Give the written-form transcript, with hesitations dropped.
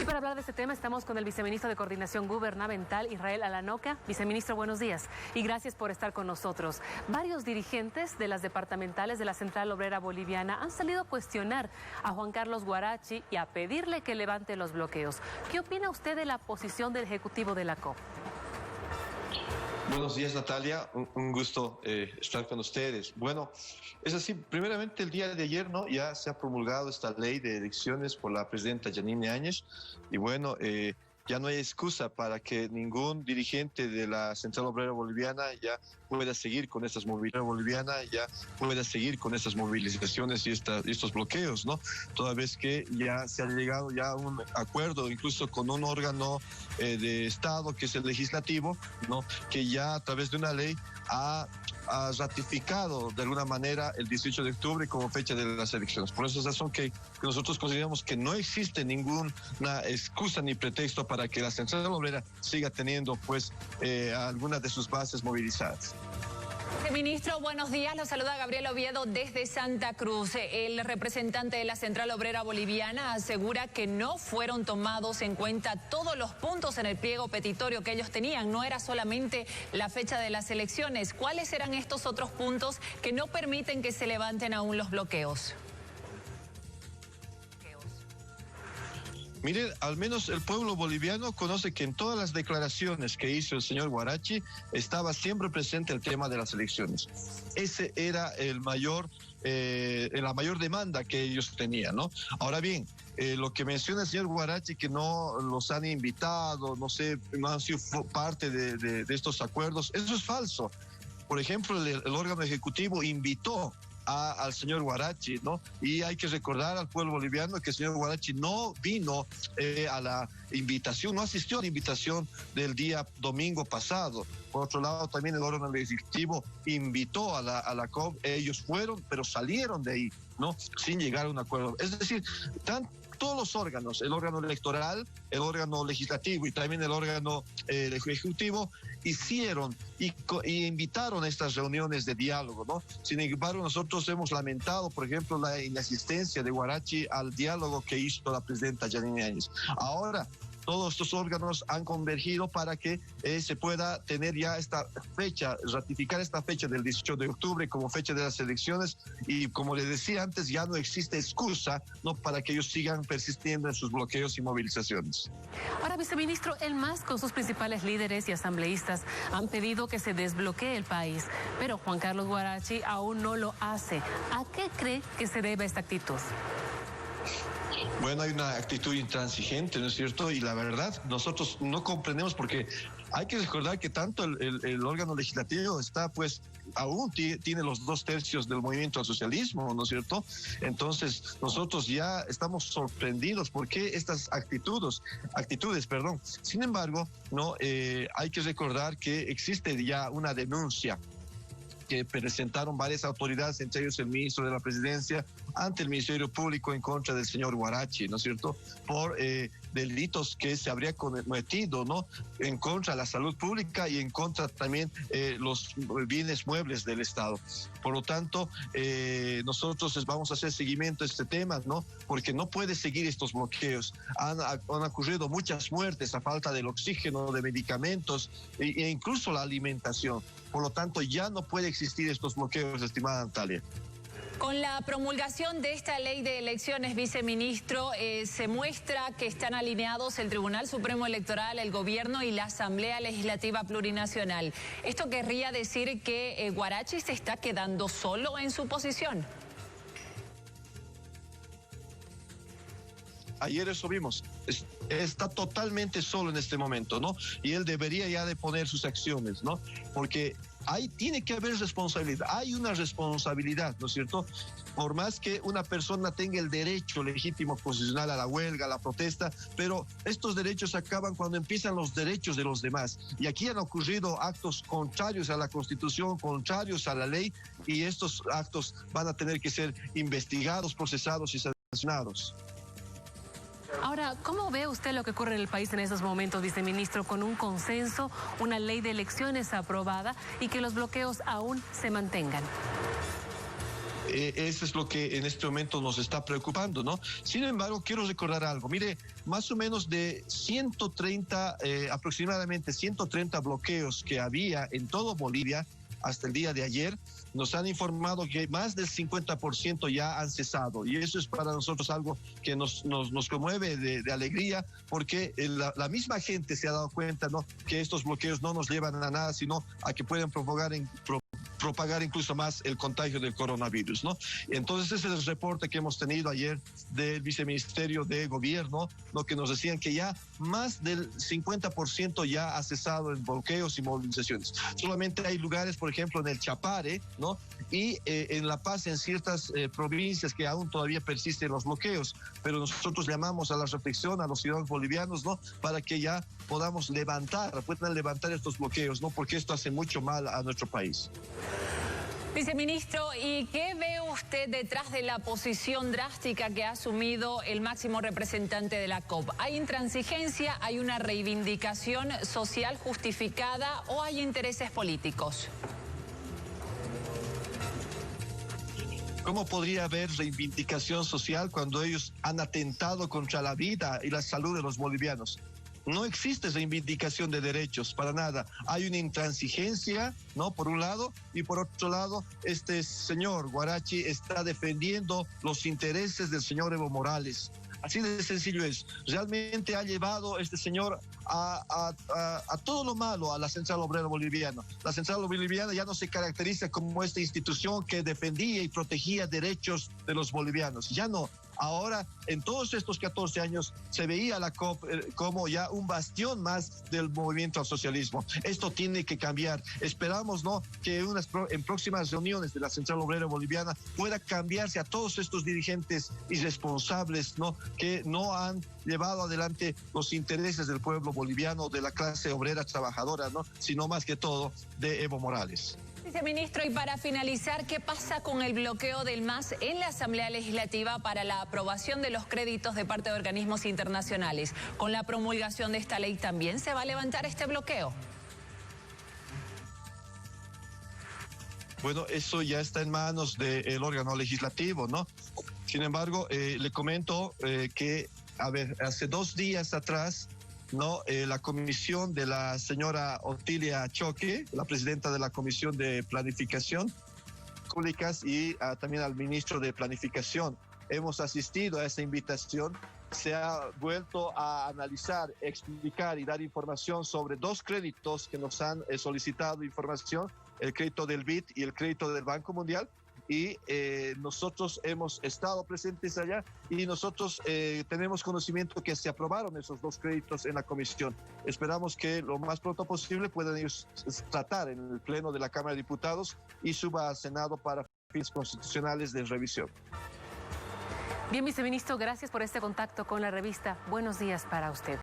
Y para hablar de este tema estamos con el viceministro de Coordinación Gubernamental, Israel Alanoca. Viceministro, buenos días y gracias por estar con nosotros. Varios dirigentes de las departamentales de la Central Obrera Boliviana han salido a cuestionar a Juan Carlos Huarachi y a pedirle que levante los bloqueos. ¿Qué opina usted de la posición del Ejecutivo de la COP? Buenos días, Natalia. Un gusto estar con ustedes. Bueno, es así. Primeramente, el día de ayer, ¿no? Ya se ha promulgado esta ley de elecciones por la presidenta Yanine Áñez. Y bueno, ya no hay excusa para que ningún dirigente de la Central Obrera Boliviana ya pueda seguir con estas movilizaciones y estos bloqueos, ¿no? Toda vez que ya se ha llegado ya a un acuerdo, incluso con un órgano de Estado, que es el legislativo, ¿no? Que ya a través de una ley ha ratificado de alguna manera el 18 de octubre como fecha de las elecciones. Por esa razón que nosotros consideramos que no existe ninguna excusa ni pretexto para que la Central Obrera siga teniendo pues algunas de sus bases movilizadas. Ministro, buenos días. Lo saluda Gabriel Oviedo desde Santa Cruz. El representante de la Central Obrera Boliviana asegura que no fueron tomados en cuenta todos los puntos en el pliego petitorio que ellos tenían. No era solamente la fecha de las elecciones. ¿Cuáles eran estos otros puntos que no permiten que se levanten aún los bloqueos? Miren, al menos el pueblo boliviano conoce que en todas las declaraciones que hizo el señor Huarachi estaba siempre presente el tema de las elecciones. Ese era la mayor demanda que ellos tenían, ¿no? Ahora bien, lo que menciona el señor Huarachi, que no los han invitado, no sé, no han sido parte de estos acuerdos, eso es falso. Por ejemplo, el órgano ejecutivo invitó al señor Huarachi, ¿no? Y hay que recordar al pueblo boliviano que el señor Huarachi no vino a la invitación, no asistió a la invitación del día domingo pasado. Por otro lado, también el órgano ejecutivo invitó a la COP, ellos fueron, pero salieron de ahí, ¿no? Sin llegar a un acuerdo. Es decir, todos los órganos, el órgano electoral, el órgano legislativo y también el órgano ejecutivo, hicieron y invitaron a estas reuniones de diálogo, ¿no? Sin embargo, nosotros hemos lamentado, por ejemplo, la inasistencia de Huarachi al diálogo que hizo la presidenta Yanine Áñez. Ahora, todos estos órganos han convergido para que se pueda tener ya esta fecha, ratificar esta fecha del 18 de octubre como fecha de las elecciones y como les decía antes, ya no existe excusa, ¿no?, para que ellos sigan persistiendo en sus bloqueos y movilizaciones. Ahora, viceministro, el MAS con sus principales líderes y asambleístas han pedido que se desbloquee el país, pero Juan Carlos Huarachi aún no lo hace. ¿A qué cree que se debe esta actitud? Bueno, hay una actitud intransigente, ¿no es cierto? Y la verdad, nosotros no comprendemos porque hay que recordar que tanto el órgano legislativo está, pues, aún tiene los 2/3 del movimiento al socialismo, ¿no es cierto? Entonces, nosotros ya estamos sorprendidos por qué estas actitudes. Sin embargo, no, hay que recordar que existe ya una denuncia que presentaron varias autoridades, entre ellos el ministro de la Presidencia, ante el Ministerio Público en contra del señor Huarachi, ¿no es cierto?, por delitos que se habría cometido, ¿no?, en contra de la salud pública y en contra también los bienes muebles del Estado. Por lo tanto, nosotros vamos a hacer seguimiento a este tema, ¿no?, porque no puede seguir estos bloqueos. Han ocurrido muchas muertes a falta del oxígeno, de medicamentos e incluso la alimentación. Por lo tanto, ya no puede existir estos bloqueos, estimada Natalia. Con la promulgación de esta ley de elecciones, viceministro, se muestra que están alineados el Tribunal Supremo Electoral, el Gobierno y la Asamblea Legislativa Plurinacional. ¿Esto querría decir que Huarachi se está quedando solo en su posición? Ayer eso vimos, está totalmente solo en este momento, ¿no? Y él debería ya de poner sus acciones, ¿no? Porque tiene que haber responsabilidad, hay una responsabilidad, ¿no es cierto? Por más que una persona tenga el derecho legítimo constitucional a la huelga, a la protesta, pero estos derechos acaban cuando empiezan los derechos de los demás. Y aquí han ocurrido actos contrarios a la Constitución, contrarios a la ley, y estos actos van a tener que ser investigados, procesados y sancionados. Ahora, ¿cómo ve usted lo que ocurre en el país en estos momentos, viceministro, con un consenso, una ley de elecciones aprobada y que los bloqueos aún se mantengan? Eso es lo que en este momento nos está preocupando, ¿no? Sin embargo, quiero recordar algo. Mire, más o menos de 130, aproximadamente 130 bloqueos que había en todo Bolivia hasta el día de ayer, nos han informado que más del 50% ya han cesado. Y eso es para nosotros algo que nos conmueve de alegría, porque la misma gente se ha dado cuenta, ¿no?, que estos bloqueos no nos llevan a nada, sino a que pueden propagar incluso más el contagio del coronavirus, ¿no? Entonces ese es el reporte que hemos tenido ayer del Viceministerio de Gobierno, ¿no?, que nos decían que ya más del 50% ya ha cesado en bloqueos y movilizaciones. Solamente hay lugares, por ejemplo, en el Chapare, ¿no?, y en La Paz, en ciertas provincias que aún todavía persisten los bloqueos, pero nosotros llamamos a la reflexión a los ciudadanos bolivianos, ¿no?, para que ya puedan levantar estos bloqueos, ¿no?, porque esto hace mucho mal a nuestro país. Viceministro, ¿y qué ve usted detrás de la posición drástica que ha asumido el máximo representante de la COP? ¿Hay intransigencia, hay una reivindicación social justificada o hay intereses políticos? ¿Cómo podría haber reivindicación social cuando ellos han atentado contra la vida y la salud de los bolivianos? No existe reivindicación de derechos, para nada. Hay una intransigencia, ¿no?, por un lado, y por otro lado, este señor Huarachi está defendiendo los intereses del señor Evo Morales. Así de sencillo es. Realmente ha llevado este señor a todo lo malo a la Central Obrera Boliviana. La Central Boliviana ya no se caracteriza como esta institución que defendía y protegía derechos de los bolivianos. Ya no. Ahora, en todos estos 14 años, se veía la COP como ya un bastión más del movimiento al socialismo. Esto tiene que cambiar. Esperamos, ¿no?, que en próximas reuniones de la Central Obrera Boliviana pueda cambiarse a todos estos dirigentes irresponsables, ¿no?, que no han llevado adelante los intereses del pueblo boliviano, de la clase obrera trabajadora, ¿no?, sino más que todo de Evo Morales. Viceministro, y para finalizar, ¿qué pasa con el bloqueo del MAS en la Asamblea Legislativa para la aprobación de los créditos de parte de organismos internacionales? ¿Con la promulgación de esta ley también se va a levantar este bloqueo? Bueno, eso ya está en manos del órgano legislativo, ¿no? Sin embargo, le comento que, hace 2 días atrás, ¿no?, la comisión de la señora Otilia Choque, la presidenta de la Comisión de Planificación Públicas, y también al ministro de Planificación, hemos asistido a esa invitación. Se ha vuelto a analizar, explicar y dar información sobre 2 créditos que nos han solicitado información, el crédito del BID y el crédito del Banco Mundial. Y nosotros hemos estado presentes allá y nosotros tenemos conocimiento que se aprobaron esos 2 créditos en la comisión. Esperamos que lo más pronto posible puedan ellos tratar en el Pleno de la Cámara de Diputados y suba al Senado para fines constitucionales de revisión. Bien, viceministro, gracias por este contacto con la revista. Buenos días para usted.